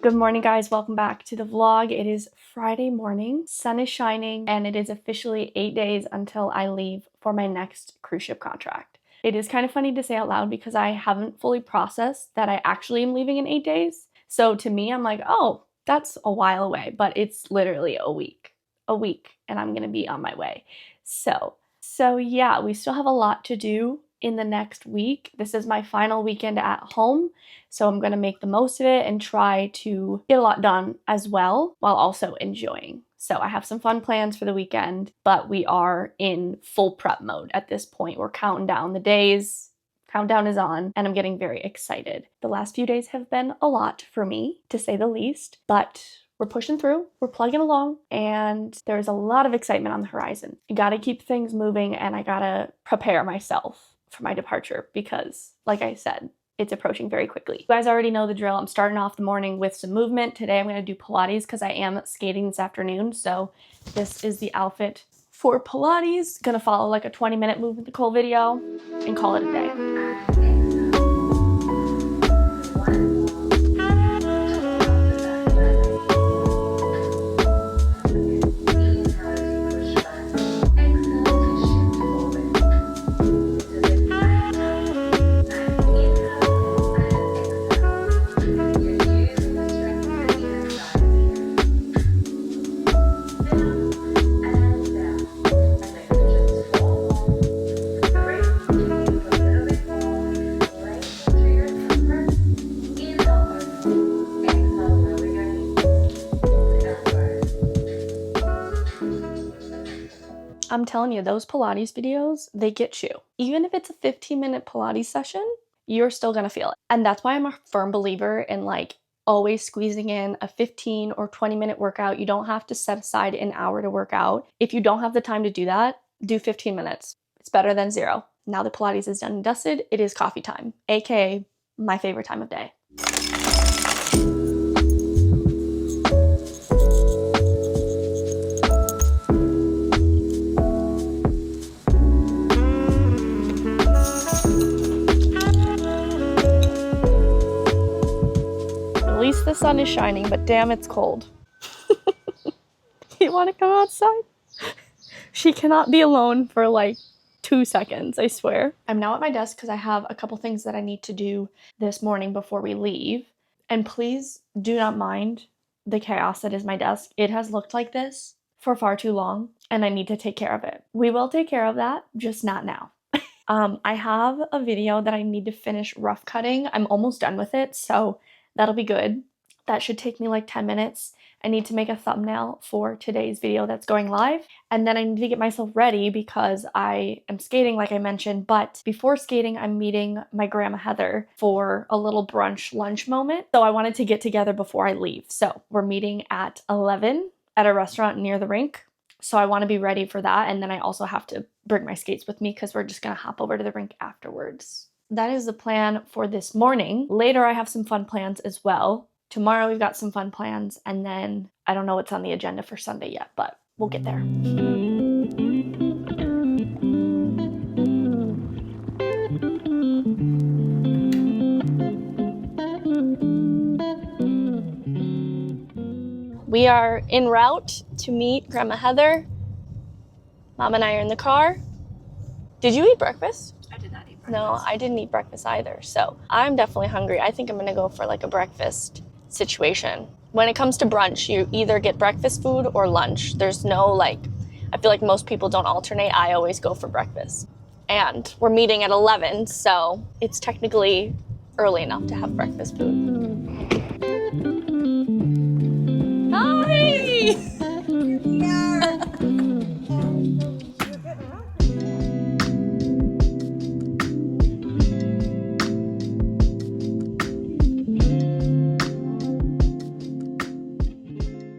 Good morning, guys. Welcome back to the vlog. It is Friday morning, sun is shining, and it is officially 8 days until I leave for my next cruise ship contract. It is kind of funny to say out loud because I haven't fully processed that I actually am leaving in 8 days. So to me, I'm like, oh, that's a while away, but it's literally a week, and I'm gonna be on my way. So yeah, we still have a lot to do in the next week. This is my final weekend at home, so I'm gonna make the most of it and try to get a lot done as well while also enjoying. So I have some fun plans for the weekend, but we are in full prep mode at this point. We're counting down the days. Countdown is on, and I'm getting very excited. The last few days have been a lot for me, to say the least, but we're pushing through, we're plugging along, and there's a lot of excitement on the horizon. I gotta keep things moving, and I gotta prepare myself for my departure because, like I said, it's approaching very quickly. You guys already know the drill. I'm starting off the morning with some movement. Today I'm gonna do Pilates because I am skating this afternoon, so this is the outfit for Pilates. Gonna follow like a 20-minute Move with Nicole video and call it a day. I'm telling you, those Pilates videos, they get you. Even if it's a 15-minute Pilates session, you're still gonna feel it. And that's why I'm a firm believer in like always squeezing in a 15 or 20-minute workout. You don't have to set aside an hour to work out. If you don't have the time to do that, do 15 minutes. It's better than zero. Now that Pilates is done and dusted, it is coffee time, aka my favorite time of day. At least the sun is shining, but damn, it's cold. You want to come outside? She cannot be alone for like 2 seconds, I swear. I'm now at my desk because I have a couple things that I need to do this morning before we leave. And please do not mind the chaos that is my desk. It has looked like this for far too long, and I need to take care of it. We will take care of that, just not now. I have a video that I need to finish rough cutting. I'm almost done with it, so that'll be good. That should take me like 10 minutes. I need to make a thumbnail for today's video that's going live. And then I need to get myself ready because I am skating, like I mentioned. But before skating, I'm meeting my grandma Heather for a little brunch lunch moment. So I wanted to get together before I leave. So we're meeting at 11 at a restaurant near the rink. So I want to be ready for that. And then I also have to bring my skates with me because we're just going to hop over to the rink afterwards. That is the plan for this morning. Later, I have some fun plans as well. Tomorrow, we've got some fun plans. And then I don't know what's on the agenda for Sunday yet, but we'll get there. We are en route to meet Grandma Heather. Mom and I are in the car. Did you eat breakfast? I did not eat breakfast. No, I didn't eat breakfast either. So I'm definitely hungry. I think I'm gonna go for like a breakfast situation. When it comes to brunch, you either get breakfast food or lunch. There's no like, I feel like most people don't alternate. I always go for breakfast. And we're meeting at 11, so it's technically early enough to have breakfast food. Hi!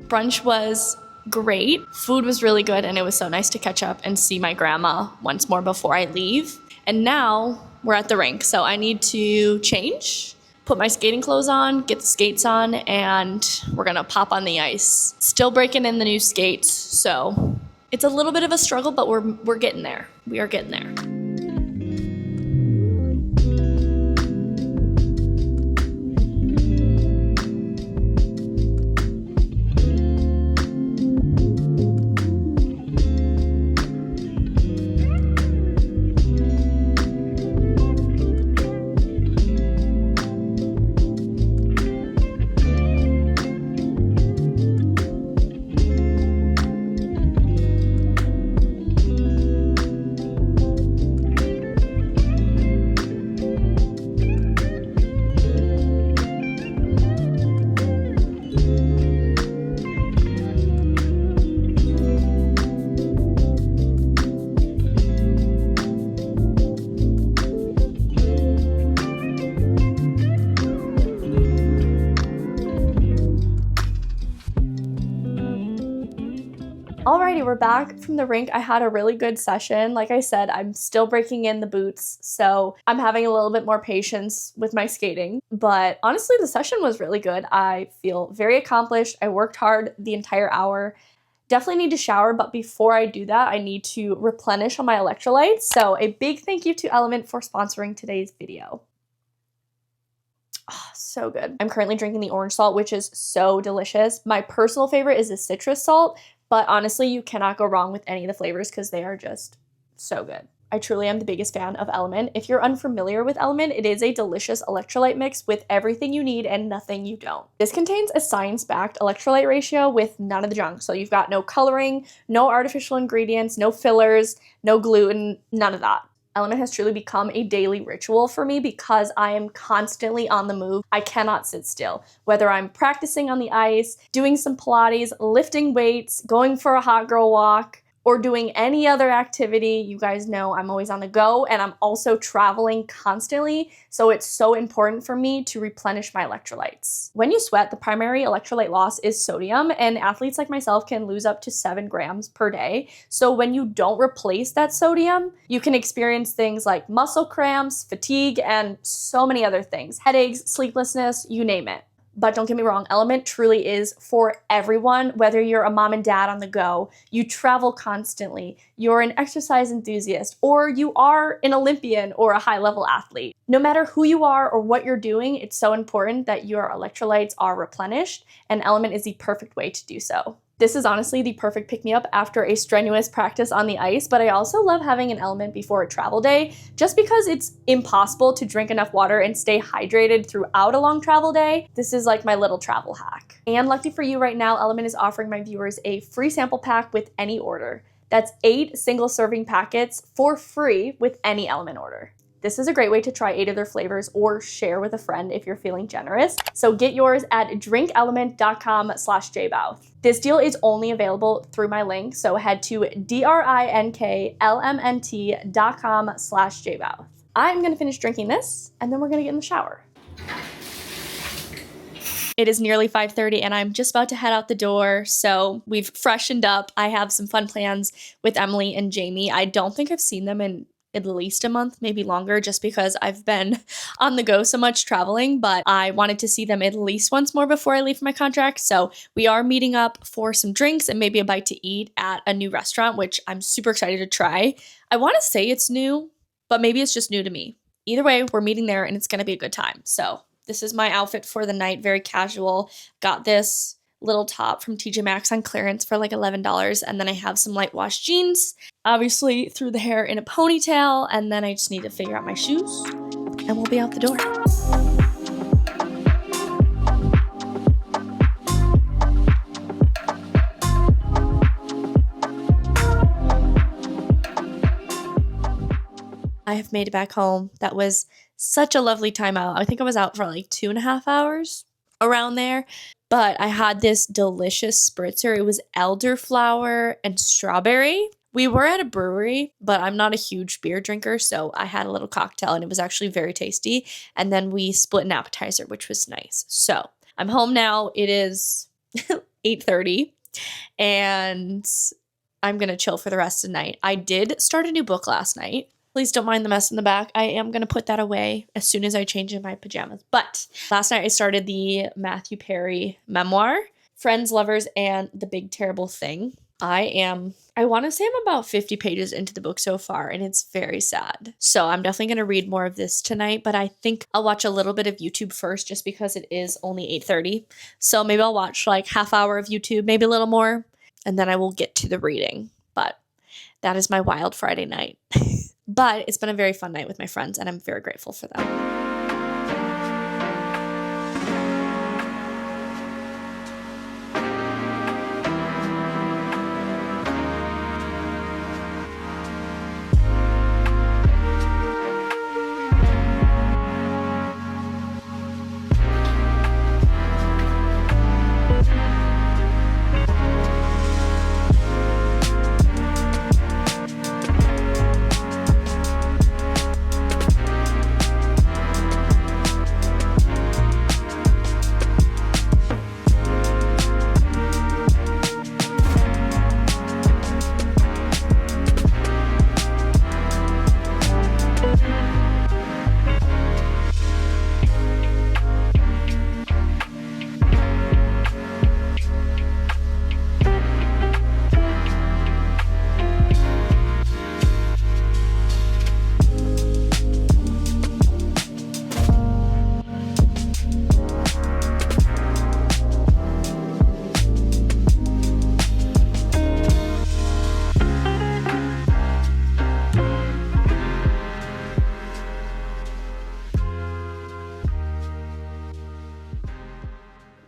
Brunch was great. Food was really good, and it was so nice to catch up and see my grandma once more before I leave. And now we're at the rink, so I need to change, put my skating clothes on, get the skates on, and we're gonna pop on the ice. Still breaking in the new skates, so it's a little bit of a struggle, but we're getting there. We are getting there. Alrighty, we're back from the rink. I had a really good session. Like I said, I'm still breaking in the boots, so I'm having a little bit more patience with my skating. But honestly, the session was really good. I feel very accomplished. I worked hard the entire hour. Definitely need to shower, but before I do that, I need to replenish on my electrolytes. So a big thank you to Element for sponsoring today's video. Oh, so good. I'm currently drinking the orange salt, which is so delicious. My personal favorite is the citrus salt, but honestly, you cannot go wrong with any of the flavors because they are just so good. I truly am the biggest fan of Element. If you're unfamiliar with Element, it is a delicious electrolyte mix with everything you need and nothing you don't. This contains a science-backed electrolyte ratio with none of the junk. So you've got no coloring, no artificial ingredients, no fillers, no gluten, none of that. Element has truly become a daily ritual for me because I am constantly on the move. I cannot sit still. Whether I'm practicing on the ice, doing some Pilates, lifting weights, going for a hot girl walk, or doing any other activity, you guys know I'm always on the go, and I'm also traveling constantly, so it's so important for me to replenish my electrolytes. When you sweat, the primary electrolyte loss is sodium, and athletes like myself can lose up to 7 grams per day. So when you don't replace that sodium, you can experience things like muscle cramps, fatigue, and so many other things. Headaches, sleeplessness, you name it. But don't get me wrong, Element truly is for everyone, whether you're a mom and dad on the go, you travel constantly, you're an exercise enthusiast, or you are an Olympian or a high-level athlete. No matter who you are or what you're doing, it's so important that your electrolytes are replenished, and Element is the perfect way to do so. This is honestly the perfect pick-me-up after a strenuous practice on the ice, but I also love having an Element before a travel day, just because it's impossible to drink enough water and stay hydrated throughout a long travel day. This is like my little travel hack. And lucky for you right now, Element is offering my viewers a free sample pack with any order. That's 8 single-serving packets for free with any Element order. This is a great way to try 8 of their flavors or share with a friend if you're feeling generous. So get yours at drinkelement.com/jbauth. This deal is only available through my link, so head to drinklmnt.com/jbauth. I'm gonna finish drinking this, and then we're gonna get in the shower. It is nearly 5:30 and I'm just about to head out the door, so we've freshened up. I have some fun plans with Emily and Jamie. I don't think I've seen them in at least a month, maybe longer, just because I've been on the go so much traveling, but I wanted to see them at least once more before I leave for my contract. So we are meeting up for some drinks and maybe a bite to eat at a new restaurant, which I'm super excited to try. I want to say it's new, but maybe it's just new to me. Either way, we're meeting there and it's going to be a good time. So this is my outfit for the night, very casual. Got this little top from TJ Maxx on clearance for like $11, and then I have some light wash jeans. Obviously threw the hair in a ponytail, and then I just need to figure out my shoes and we'll be out the door. I have made it back home. That was such a lovely time out. I think I was out for like 2.5 hours, around there. But I had this delicious spritzer. It was elderflower and strawberry. We were at a brewery, but I'm not a huge beer drinker, so I had a little cocktail and it was actually very tasty. And then we split an appetizer, which was nice. So I'm home now. It is 8:30 and I'm going to chill for the rest of the night. I did start a new book last night. Please don't mind the mess in the back. I am going to put that away as soon as I change in my pajamas. But last night I started the Matthew Perry memoir, Friends, Lovers, and the Big Terrible Thing. I want to say I'm about 50 pages into the book so far, and it's very sad. So I'm definitely going to read more of this tonight, but I think I'll watch a little bit of YouTube first just because it is only 8:30. So maybe I'll watch like half hour of YouTube, maybe a little more, and then I will get to the reading. But that is my wild Friday night. But it's been a very fun night with my friends, and I'm very grateful for them.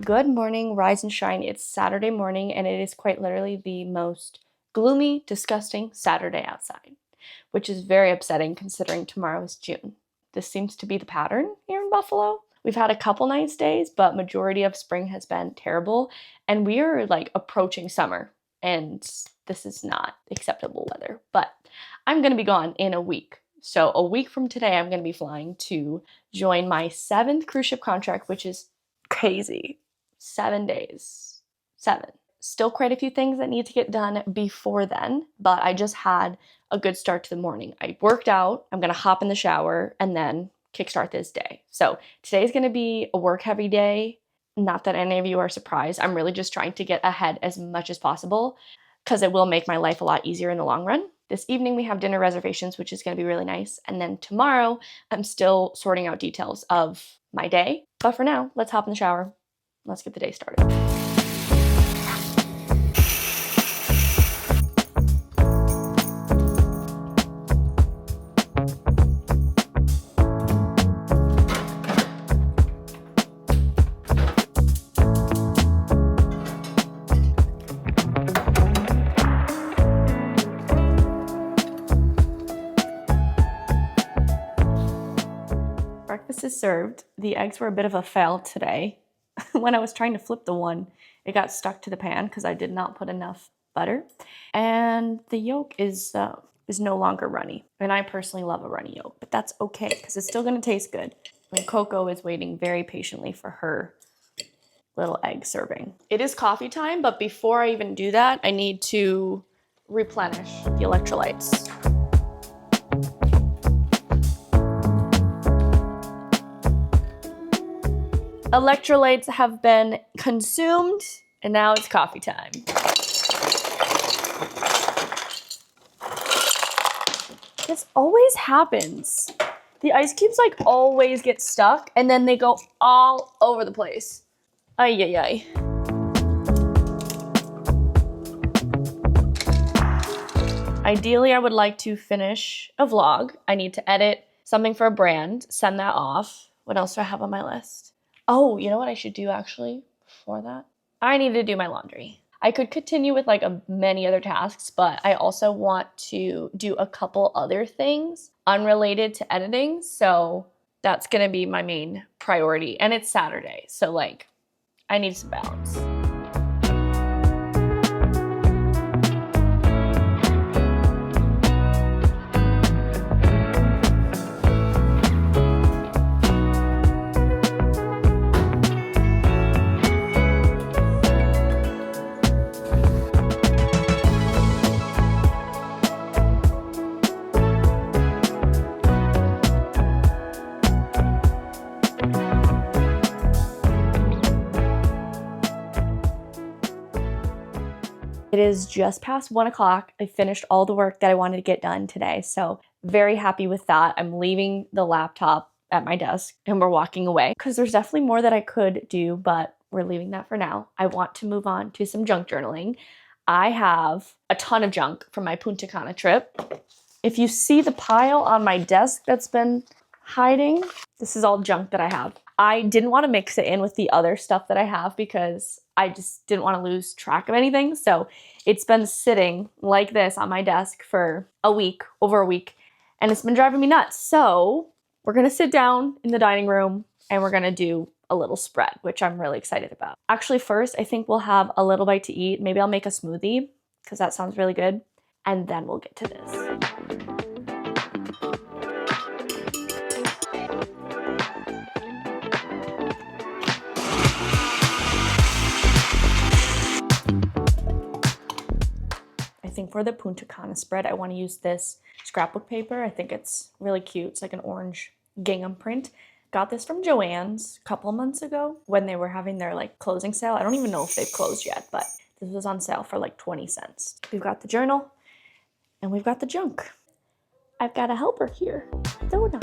Good morning, rise and shine. It's Saturday morning and it is quite literally the most gloomy, disgusting Saturday outside, which is very upsetting considering tomorrow is June. This seems to be the pattern here in Buffalo. We've had a couple nice days, but majority of spring has been terrible and we are like approaching summer and this is not acceptable weather. But I'm going to be gone in a week. So a week from today, I'm going to be flying to join my 7th cruise ship contract, which is crazy. 7 days. 7. Still quite a few things that need to get done before then, but I just had a good start to the morning. I worked out, I'm going to hop in the shower, and then kickstart this day. So today's going to be a work-heavy day. Not that any of you are surprised. I'm really just trying to get ahead as much as possible because it will make my life a lot easier in the long run. This evening we have dinner reservations, which is going to be really nice. And then tomorrow I'm still sorting out details of my day. But for now, let's hop in the shower. Let's get the day started. Breakfast is served. The eggs were a bit of a fail today. When I was trying to flip the one, it got stuck to the pan because I did not put enough butter. And the yolk is no longer runny. And I personally love a runny yolk, but that's okay because it's still gonna taste good. And Coco is waiting very patiently for her little egg serving. It is coffee time, but before I even do that, I need to replenish the electrolytes. Electrolytes have been consumed, and now it's coffee time. This always happens. The ice cubes like always get stuck, and then they go all over the place. Ay, ay, ay. Ideally, I would like to finish a vlog. I need to edit something for a brand, send that off. What else do I have on my list? Oh, you know what I should do actually before that? I need to do my laundry. I could continue with like many other tasks, but I also want to do a couple other things unrelated to editing. So that's gonna be my main priority. And it's Saturday, so like I need some balance. It is just past 1 o'clock. I finished all the work that I wanted to get done today. So very happy with that. I'm leaving the laptop at my desk and we're walking away because there's definitely more that I could do, but we're leaving that for now. I want to move on to some junk journaling. I have a ton of junk from my Punta Cana trip. If you see the pile on my desk that's been hiding, this is all junk that I have. I didn't want to mix it in with the other stuff that I have because I just didn't want to lose track of anything. So it's been sitting like this on my desk for a week, over a week, and it's been driving me nuts. So we're going to sit down in the dining room and we're going to do a little spread, which I'm really excited about. Actually, first, I think we'll have a little bite to eat. Maybe I'll make a smoothie because that sounds really good. And then we'll get to this. I think for the Punta Cana spread, I want to use this scrapbook paper. I think it's really cute. It's like an orange gingham print. Got this from Joann's a couple months ago when they were having their like closing sale. I don't even know if they've closed yet, but this was on sale for like 20 cents. We've got the journal and we've got the junk. I've got a helper here, don't I?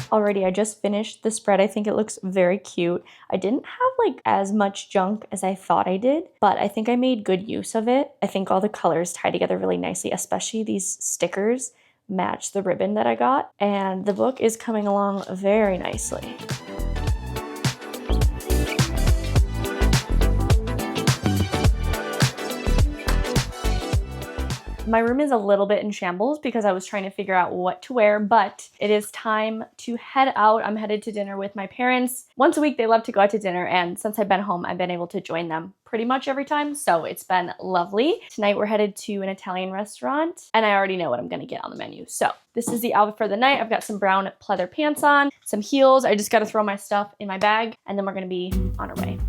Alrighty, I just finished the spread. I think it looks very cute. I didn't have like as much junk as I thought I did, but I think I made good use of it. I think all the colors tie together really nicely, especially these stickers match the ribbon that I got, and the book is coming along very nicely. My room is a little bit in shambles because I was trying to figure out what to wear, but it is time to head out. I'm headed to dinner with my parents. Once a week, they love to go out to dinner, and since I've been home, I've been able to join them pretty much every time, so it's been lovely. Tonight, we're headed to an Italian restaurant, and I already know what I'm gonna get on the menu. So this is the outfit for the night. I've got some brown pleather pants on, some heels. I just gotta throw my stuff in my bag, and then we're gonna be on our way.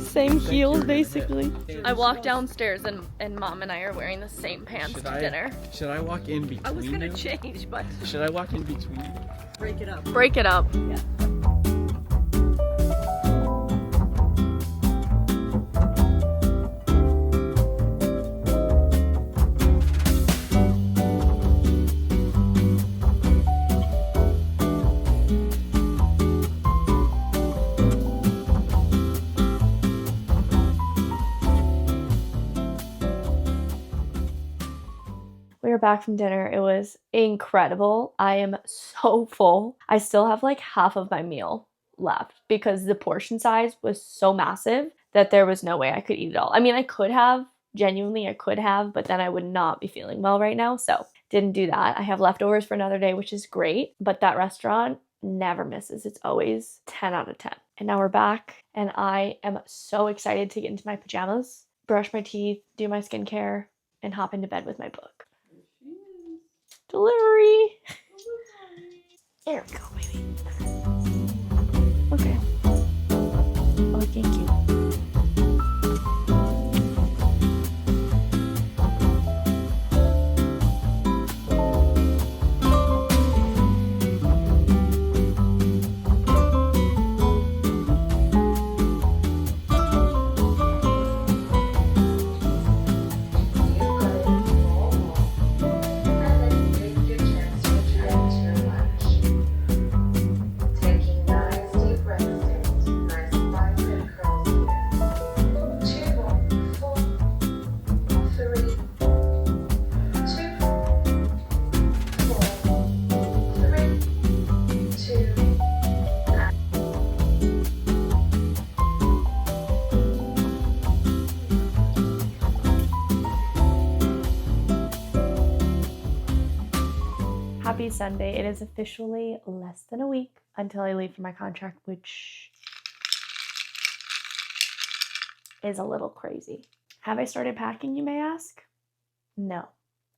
Same heels, basically. I walked downstairs and Mom and I are wearing the same pants to dinner. Should I walk in between? I was gonna change, but should I walk in between? break it up. Break it up. Yeah. We were back from dinner. It was incredible. I am so full. I still have like half of my meal left because the portion size was so massive that there was no way I could eat it all. I mean, I could have, genuinely I could have, but then I would not be feeling well right now, so didn't do that. I have leftovers for another day, which is great, but that restaurant never misses. It's always 10 out of 10. And now we're back, and I am so excited to get into my pajamas, brush my teeth, do my skincare, and hop into bed with my book. Delivery. There we go, baby. Okay. Oh, thank you. Happy Sunday. It is officially less than a week until I leave for my contract, which is a little crazy. Have I started packing, you may ask? No,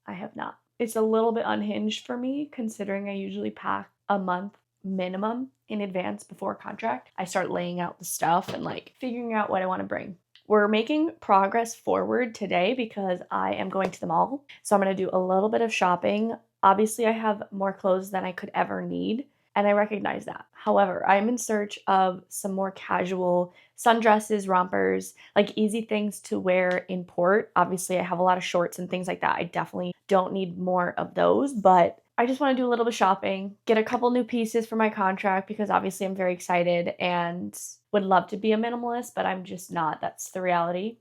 I have not. It's a little bit unhinged for me considering I usually pack a month minimum in advance before contract. I start laying out the stuff and like figuring out what I want to bring. We're making progress forward today because I am going to the mall. So I'm going to do a little bit of shopping. Obviously, I have more clothes than I could ever need, and I recognize that. However, I'm in search of some more casual sundresses, rompers, like easy things to wear in port. Obviously, I have a lot of shorts and things like that. I definitely don't need more of those, but I just want to do a little bit of shopping, get a couple new pieces for my contract because obviously I'm very excited and would love to be a minimalist, but I'm just not. That's the reality.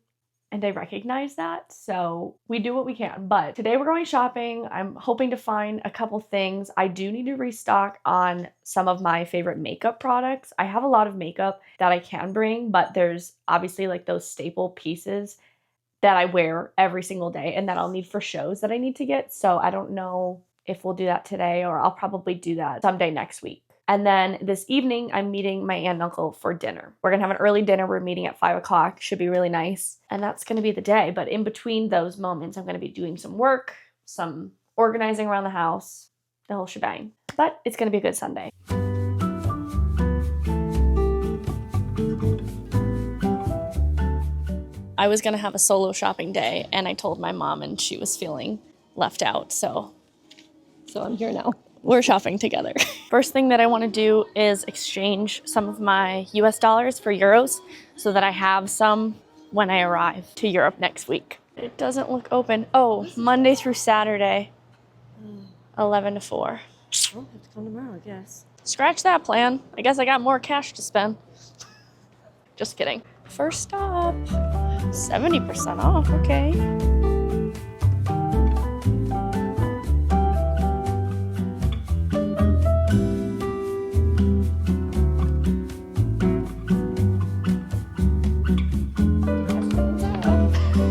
And I recognize that, so we do what we can. But today we're going shopping. I'm hoping to find a couple things. I do need to restock on some of my favorite makeup products. I have a lot of makeup that I can bring, but there's obviously like those staple pieces that I wear every single day and that I'll need for shows that I need to get. So I don't know if we'll do that today, or I'll probably do that someday next week. And then this evening, I'm meeting my aunt and uncle for dinner. We're gonna have an early dinner. We're meeting at 5 o'clock. Should be really nice. And that's gonna be the day. But in between those moments, I'm gonna be doing some work, some organizing around the house, the whole shebang. But it's gonna be a good Sunday. I was gonna have a solo shopping day, and I told my mom, and she was feeling left out. So I'm here now. We're shopping together. First thing that I want to do is exchange some of my US dollars for euros so that I have some when I arrive to Europe next week. It doesn't look open. Oh, Monday through Saturday, 11 to 4. I'll have to come tomorrow, I guess. Scratch that plan. I guess I got more cash to spend. Just kidding. First stop, 70% off, okay.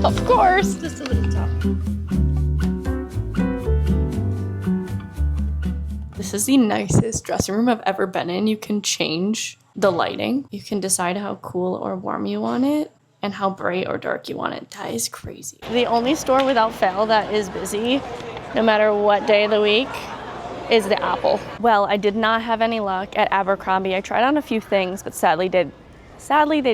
Of course. Just a little tough. This is the nicest dressing room I've ever been in. You can change the lighting. You can decide how cool or warm you want it and how bright or dark you want it. That is crazy. The only store without fail that is busy, no matter what day of the week, is the Apple. Well, I did not have any luck at Abercrombie. I tried on a few things, but sadly they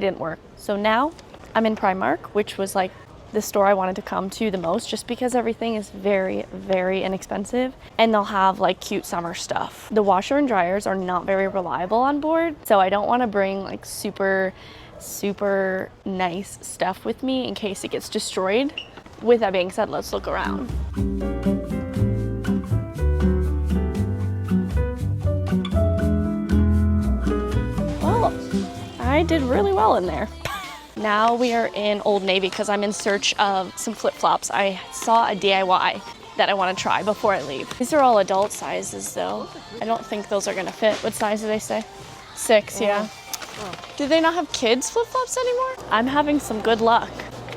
didn't work. So now I'm in Primark, which was like the store I wanted to come to the most, just because everything is very, very inexpensive and they'll have like cute summer stuff. The washer and dryers are not very reliable on board, so I don't want to bring like super nice stuff with me in case it gets destroyed. With that being said, let's look around. Well, I did really well in there. Now we are in Old Navy because I'm in search of some flip-flops. I saw a DIY that I want to try before I leave. These are all adult sizes though. I don't think those are gonna fit. What size do they say? 6, yeah. Do they not have kids flip-flops anymore? I'm having some good luck.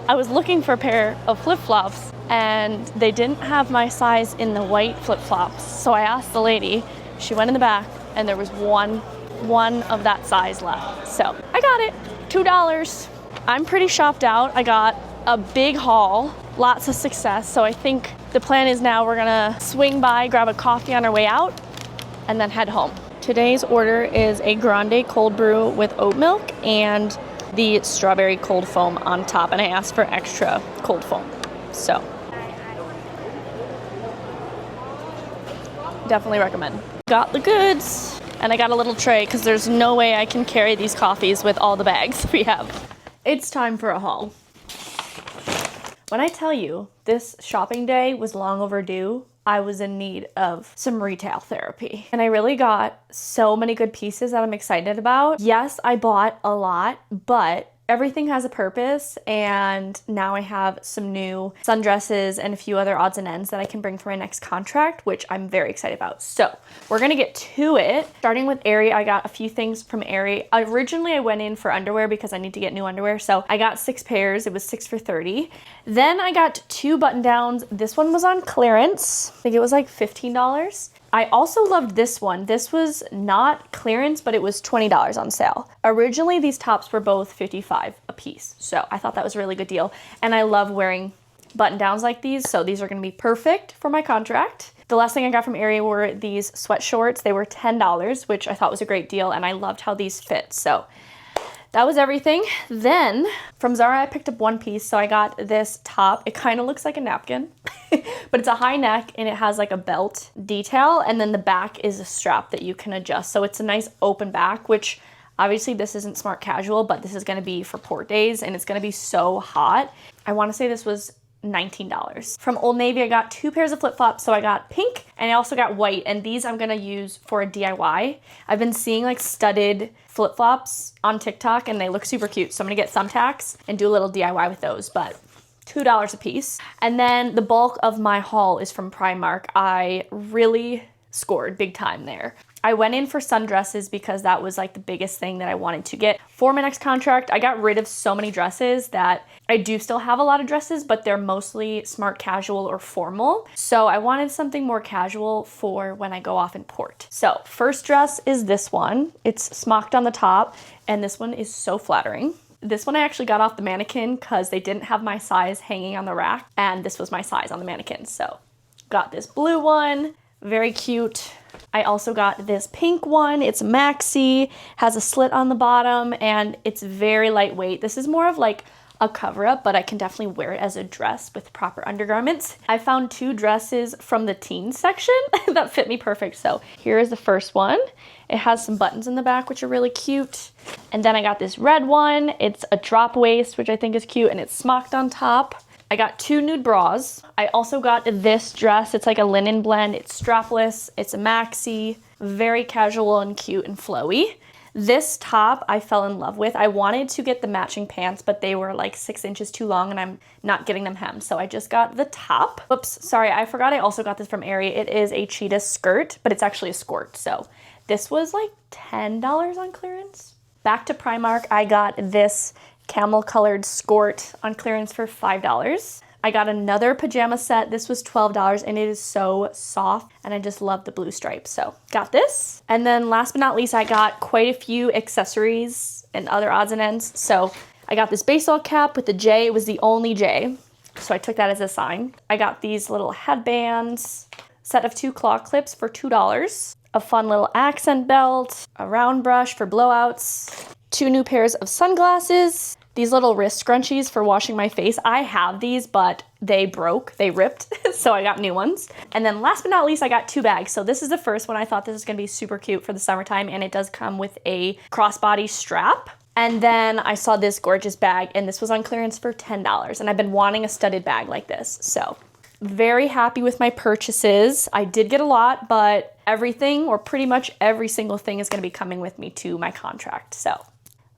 I was looking for a pair of flip-flops and they didn't have my size in the white flip-flops. So I asked the lady, she went in the back and there was one of that size left. So I got it, $2. I'm pretty shopped out. I got a big haul, lots of success. So I think the plan is now we're gonna swing by, grab a coffee on our way out, and then head home. Today's order is a grande cold brew with oat milk and the strawberry cold foam on top. And I asked for extra cold foam. So definitely recommend. Got the goods and I got a little tray because there's no way I can carry these coffees with all the bags we have. It's time for a haul. When I tell you this shopping day was long overdue, I was in need of some retail therapy. And I really got so many good pieces that I'm excited about. Yes, I bought a lot, but everything has a purpose, and now I have some new sundresses and a few other odds and ends that I can bring for my next contract, which I'm very excited about. So we're gonna get to it. Starting with Aerie, I got a few things from Aerie. Originally, I went in for underwear because I need to get new underwear, so I got 6 pairs. It was 6 for $30. Then I got 2 button downs. This one was on clearance. I think it was like $15. I also loved this one. This was not clearance, but it was $20 on sale. Originally, these tops were both $55 a piece, so I thought that was a really good deal. And I love wearing button downs like these, so these are gonna be perfect for my contract. The last thing I got from Aerie were these sweat shorts. They were $10, which I thought was a great deal, and I loved how these fit, so that was everything. Then from Zara, I picked up one piece. So I got this top. It kind of looks like a napkin, but it's a high neck and it has like a belt detail. And then the back is a strap that you can adjust. So it's a nice open back, which obviously this isn't smart casual, but this is going to be for port days and it's going to be so hot. I want to say this was $19. From Old Navy, I got 2 pairs of flip-flops. So I got pink and I also got white, and these I'm gonna use for a DIY. I've been seeing like studded flip-flops on TikTok and they look super cute. So I'm gonna get thumbtacks and do a little DIY with those, but $2 a piece. And then the bulk of my haul is from Primark. I really scored big time there. I went in for sundresses because that was like the biggest thing that I wanted to get for my next contract. I got rid of so many dresses that I do still have a lot of dresses, but they're mostly smart casual or formal. So I wanted something more casual for when I go off in port. So first dress is this one. It's smocked on the top, and this one is so flattering. This one I actually got off the mannequin because they didn't have my size hanging on the rack, and this was my size on the mannequin. So got this blue one, very cute. I also got this pink one. It's maxi, has a slit on the bottom, and it's very lightweight. This is more of like a cover up, but I can definitely wear it as a dress with proper undergarments. I found 2 dresses from the teen section that fit me perfect. So here is the first one. It has some buttons in the back, which are really cute. And then I got this red one. It's a drop waist, which I think is cute, and it's smocked on top. I got 2 nude bras. I also got this dress. It's like a linen blend. It's strapless. It's a maxi. Very casual and cute and flowy. This top I fell in love with. I wanted to get the matching pants, but they were like 6 inches too long and I'm not getting them hemmed. So I just got the top. Oops, sorry, I forgot I also got this from Aerie. It is a cheetah skirt, but it's actually a skirt. So this was like $10 on clearance. Back to Primark, I got this camel colored skirt on clearance for $5. I got another pajama set. This was $12 and it is so soft and I just love the blue stripes. So got this. And then last but not least, I got quite a few accessories and other odds and ends. So I got this baseball cap with the J. It was the only J. So I took that as a sign. I got these little headbands, set of 2 claw clips for $2, a fun little accent belt, a round brush for blowouts, 2 new pairs of sunglasses, these little wrist scrunchies for washing my face. I have these, but they broke, they ripped, so I got new ones. And then last but not least, I got 2 bags. So this is the first one. I thought this was gonna be super cute for the summertime, and it does come with a crossbody strap. And then I saw this gorgeous bag, and this was on clearance for $10. And I've been wanting a studded bag like this, so very happy with my purchases. I did get a lot, but everything, or pretty much every single thing, is gonna be coming with me to my contract. So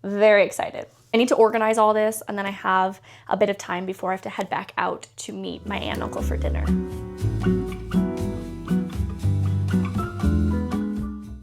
very excited. I need to organize all this, and then I have a bit of time before I have to head back out to meet my aunt and uncle for dinner.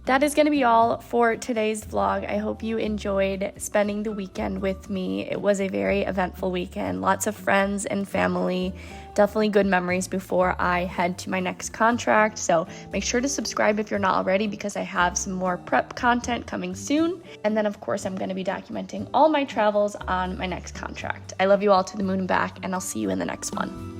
That is gonna be all for today's vlog. I hope you enjoyed spending the weekend with me. It was a very eventful weekend, lots of friends and family, definitely good memories before I head to my next contract. So make sure to subscribe if you're not already, because I have some more prep content coming soon. And then of course, I'm gonna be documenting all my travels on my next contract. I love you all to the moon and back, and I'll see you in the next one.